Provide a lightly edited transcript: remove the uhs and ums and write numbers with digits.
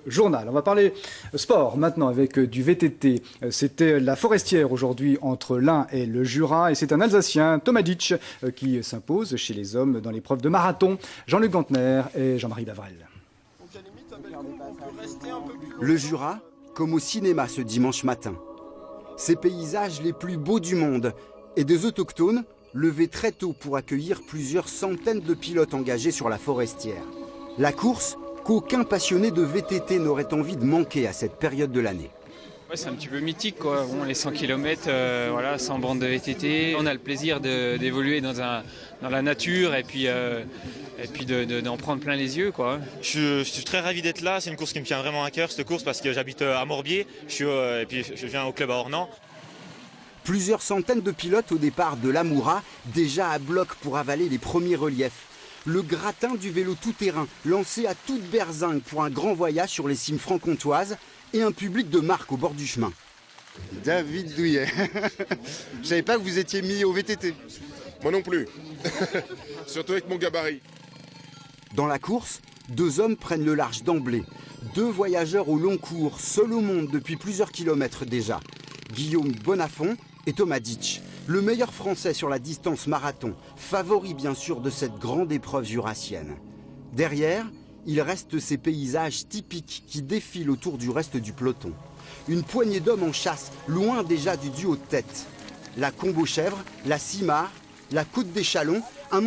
Journal. On va parler sport maintenant avec du VTT. C'était la Forestière aujourd'hui entre l'Ain et le Jura et c'est un Alsacien, Tomajic, qui s'impose chez les hommes dans l'épreuve de marathon. Jean-Luc Gantner et Jean-Marie Bavrel. Le Jura, comme au cinéma ce dimanche matin. Ces paysages les plus beaux du monde et des autochtones levés très tôt pour accueillir plusieurs centaines de pilotes engagés sur la Forestière. La course qu'aucun passionné de VTT n'aurait envie de manquer à cette période de l'année. Ouais, c'est un petit peu mythique, quoi. Bon, les 100 km, voilà, sans bande de VTT. On a le plaisir d'évoluer dans la nature et puis d'en prendre plein les yeux, quoi. Je suis très ravi d'être là. C'est une course qui me tient vraiment à cœur, cette course, parce que j'habite à Morbier et puis je viens au club à Ornans. Plusieurs centaines de pilotes au départ de l'Amoura, déjà à bloc pour avaler les premiers reliefs. Le gratin du vélo tout-terrain, lancé à toute berzingue pour un grand voyage sur les cimes franc-comtoises et un public de marque au bord du chemin. David Douillet. Je savais pas que vous étiez mis au VTT. Moi non plus. Surtout avec mon gabarit. Dans la course, deux hommes prennent le large d'emblée. Deux voyageurs au long cours, seuls au monde depuis plusieurs kilomètres déjà. Guillaume Bonnafont et Tomajic, le meilleur français sur la distance marathon, favori bien sûr de cette grande épreuve jurassienne. Derrière, il reste ces paysages typiques qui défilent autour du reste du peloton. Une poignée d'hommes en chasse, loin déjà du duo de tête. La Combo-Chèvre, la Cimard, la Côte des Chalons, un